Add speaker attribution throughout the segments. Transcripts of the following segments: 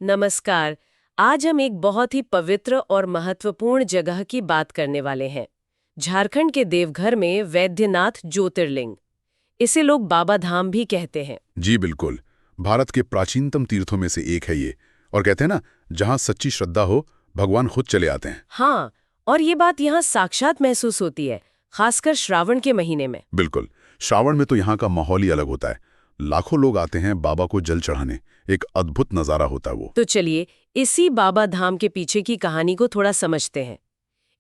Speaker 1: नमस्कार। आज हम एक बहुत ही पवित्र और महत्वपूर्ण जगह की बात करने वाले हैं। झारखंड के देवघर में वैद्यनाथ ज्योतिर्लिंग। इसे लोग बाबा धाम भी कहते हैं।
Speaker 2: जी बिल्कुल। भारत के प्राचीनतम तीर्थों में से एक है ये। और कहते हैं ना, जहाँ सच्ची श्रद्धा हो भगवान खुद चले आते हैं।
Speaker 1: हाँ, और ये बात यहाँ साक्षात महसूस होती है, खासकर श्रावण के महीने में।
Speaker 2: बिल्कुल। श्रावण में तो यहाँ का माहौल ही अलग होता है। लाखों लोग आते हैं बाबा को जल चढ़ाने। एक अद्भुत नज़ारा होता है वो।
Speaker 1: तो चलिए इसी बाबा धाम के पीछे की कहानी को थोड़ा समझते हैं।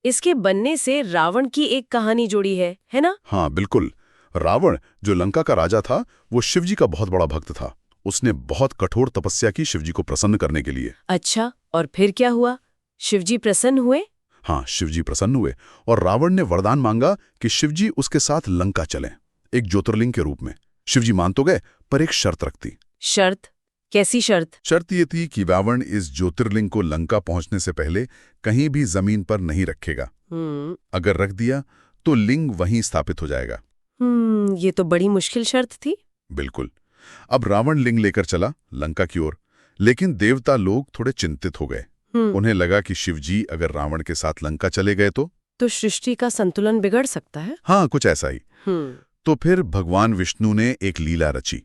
Speaker 1: इसके बनने से रावण की एक कहानी जुड़ी है ना?
Speaker 2: हाँ बिल्कुल। रावण, जो लंका का राजा था, वो शिवजी का बहुत बड़ा भक्त था। उसने बहुत कठोर तपस्या की शिवजी को प्रसन्न करने के लिए।
Speaker 1: अच्छा, और फिर क्या हुआ? शिवजी प्रसन्न हुए?
Speaker 2: हाँ, शिवजी प्रसन्न हुए और रावण ने वरदान मांगा कि शिवजी उसके साथ लंका चलें, एक ज्योतिर्लिंग के रूप में। शिवजी मान तो गए, पर एक शर्त रखती।
Speaker 1: शर्त? कैसी शर्त?
Speaker 2: शर्त ये थी कि रावण इस ज्योतिर्लिंग को लंका पहुंचने से पहले कहीं भी जमीन पर नहीं रखेगा। अगर रख दिया तो लिंग वहीं स्थापित हो जाएगा।
Speaker 1: ये तो बड़ी मुश्किल शर्त थी।
Speaker 2: बिल्कुल। अब रावण लिंग लेकर चला लंका की ओर, लेकिन देवता लोग थोड़े चिंतित हो गए। उन्हें लगा कि शिवजी अगर रावण के साथ लंका चले गए तो
Speaker 1: सृष्टि का संतुलन बिगड़ सकता है।
Speaker 2: हाँ, कुछ ऐसा ही। तो फिर भगवान विष्णु ने एक लीला रची।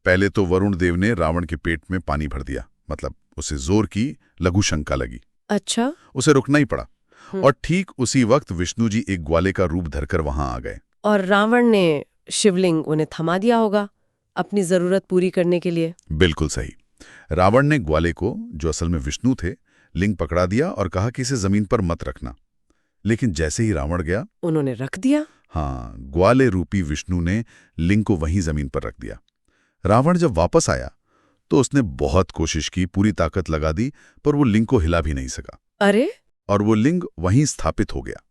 Speaker 2: पहले तो वरुण देव ने रावण के पेट में पानी भर दिया, मतलब उसे जोर की लघु शंका लगी।
Speaker 1: अच्छा।
Speaker 2: उसे रुकना ही पड़ा। और ठीक उसी वक्त विष्णु जी एक ग्वाले का रूप धरकर वहां आ गए।
Speaker 1: और रावण ने शिवलिंग उन्हें थमा दिया होगा अपनी जरूरत पूरी करने के लिए।
Speaker 2: बिल्कुल सही। रावण ने ग्वाले को, जो असल में विष्णु थे, लिंग पकड़ा दिया और कहा कि इसे जमीन पर मत रखना। लेकिन जैसे ही रावण गया,
Speaker 1: उन्होंने रख दिया।
Speaker 2: हाँ, ग्वाले रूपी विष्णु ने लिंग को वहीं जमीन पर रख दिया। रावण जब वापस आया तो उसने बहुत कोशिश की, पूरी ताकत लगा दी, पर वो लिंग को हिला भी नहीं सका।
Speaker 1: अरे!
Speaker 2: और वो लिंग वहीं स्थापित हो गया।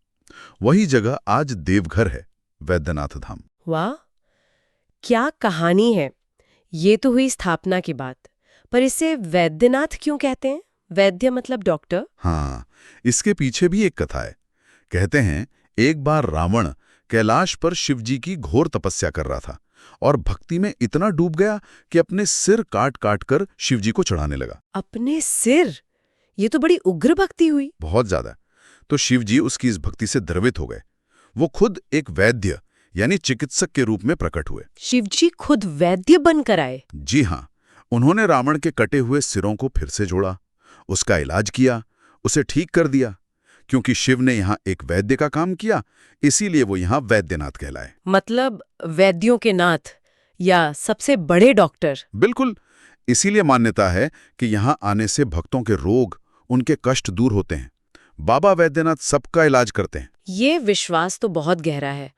Speaker 2: वही जगह आज देवघर है, वैद्यनाथ धाम।
Speaker 1: वाह, क्या कहानी है। ये तो हुई स्थापना की बात, पर इसे वैद्यनाथ क्यों कहते हैं? वैद्य मतलब डॉक्टर।
Speaker 2: हाँ, इसके पीछे भी एक कथा है। कहते हैं एक बार रावण कैलाश पर शिवजी की घोर तपस्या कर रहा था और भक्ति में इतना डूब गया कि अपने सिर काट काट कर शिवजी को चढ़ाने लगा।
Speaker 1: अपने सिर? ये तो बड़ी उग्र भक्ति हुई।
Speaker 2: बहुत ज्यादा। तो शिवजी उसकी इस भक्ति से द्रवित हो गए। वो खुद एक वैद्य यानी चिकित्सक के रूप में प्रकट हुए।
Speaker 1: शिवजी खुद वैद्य बनकर आए?
Speaker 2: जी हाँ। उन्होंने रावण के कटे हुए सिरों को फिर से जोड़ा, उसका इलाज किया, उसे ठीक कर दिया। क्योंकि शिव ने यहाँ एक वैद्य का काम किया, इसीलिए वो यहाँ वैद्यनाथ कहलाए।
Speaker 1: मतलब वैद्यों के नाथ या सबसे बड़े डॉक्टर।
Speaker 2: बिल्कुल। इसीलिए मान्यता है कि यहाँ आने से भक्तों के रोग, उनके कष्ट दूर होते हैं। बाबा वैद्यनाथ सबका इलाज करते हैं।
Speaker 1: ये विश्वास तो बहुत गहरा है।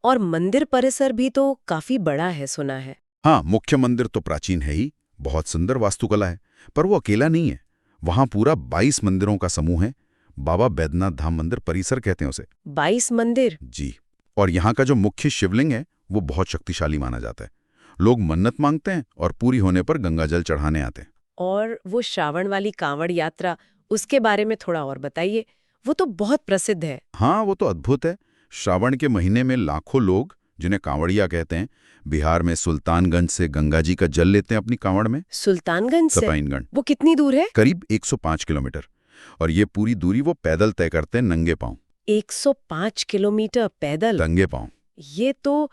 Speaker 1: और मंदिर परिसर भी तो काफी बड़ा है, सुना है।
Speaker 2: हाँ, मुख्य मंदिर तो प्राचीन है ही, बहुत सुंदर वास्तुकला है। पर वो अकेला नहीं है, वहाँ पूरा 22 मंदिरों का समूह है। बाबा वैद्यनाथ धाम मंदिर परिसर कहते हैं उसे।
Speaker 1: 22 मंदिर?
Speaker 2: जी। और यहाँ का जो मुख्य शिवलिंग है वो बहुत शक्तिशाली माना जाता है। लोग मन्नत मांगते हैं और पूरी होने पर गंगाजल चढ़ाने आते हैं।
Speaker 1: और वो श्रावण वाली कांवड़ यात्रा, उसके बारे में थोड़ा और बताइए। वो तो बहुत प्रसिद्ध है।
Speaker 2: हाँ, वो तो अद्भुत है। श्रावण के महीने में लाखों लोग, जिन्हें कांवड़िया कहते हैं, बिहार में सुल्तानगंज से गंगा जी का जल लेते हैं अपनी कांवड़ में।
Speaker 1: सुल्तानगंज से?
Speaker 2: सपाइनगंज।
Speaker 1: वो कितनी दूर है?
Speaker 2: करीब 105 किलोमीटर। और ये पूरी दूरी वो पैदल तय करते हैं, नंगे पांव।
Speaker 1: 105 किलोमीटर पैदल?
Speaker 2: नंगे पांव।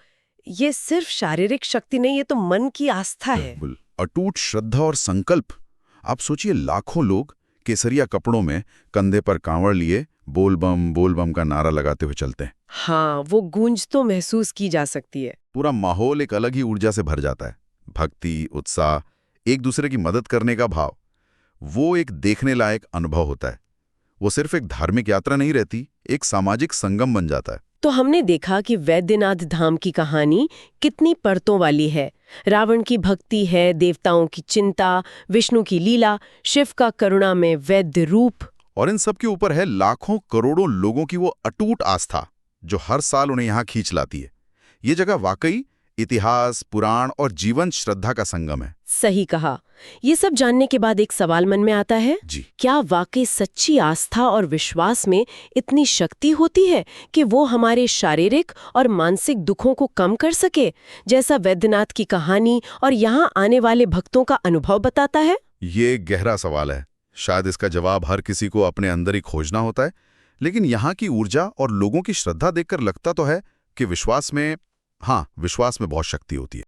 Speaker 1: ये सिर्फ शारीरिक शक्ति नहीं, ये तो मन की आस्था है।
Speaker 2: अटूट श्रद्धा और संकल्प। आप सोचिए, लाखों लोग केसरिया कपड़ों में कंधे पर कांवड़ लिए बोल बम का नारा लगाते हुए चलते हैं।
Speaker 1: हाँ, वो गूंज तो महसूस की जा सकती है।
Speaker 2: पूरा माहौल एक अलग ही ऊर्जा से भर जाता है। भक्ति, उत्साह, एक दूसरे की मदद करने का भाव। वो एक देखने लायक अनुभव होता है। वो सिर्फ एक धार्मिक यात्रा नहीं रहती, एक सामाजिक संगम बन जाता है।
Speaker 1: तो हमने देखा कि वैद्यनाथ धाम की कहानी कितनी परतों वाली है। रावण की भक्ति है, देवताओं की चिंता, विष्णु की लीला, शिव का करुणा में वैद्य रूप,
Speaker 2: और इन सब के ऊपर है लाखों करोड़ों लोगों की वो अटूट आस्था जो हर साल उन्हें यहाँ खींच लाती है। ये जगह वाकई इतिहास, पुराण और जीवन श्रद्धा का संगम है।
Speaker 1: सही कहा। ये सब जानने के बाद एक सवाल मन में आता है,
Speaker 2: जी,
Speaker 1: क्या वाकई सच्ची आस्था और विश्वास में इतनी शक्ति होती है कि वो हमारे शारीरिक और मानसिक दुखों को कम कर सके, जैसा वैद्यनाथ की कहानी और यहाँ आने वाले भक्तों का अनुभव बताता है?
Speaker 2: ये गहरा सवाल है। शायद इसका जवाब हर किसी को अपने अंदर ही खोजना होता है। लेकिन यहाँ की ऊर्जा और लोगों की श्रद्धा देखकर लगता तो है कि विश्वास में बहुत शक्ति होती है।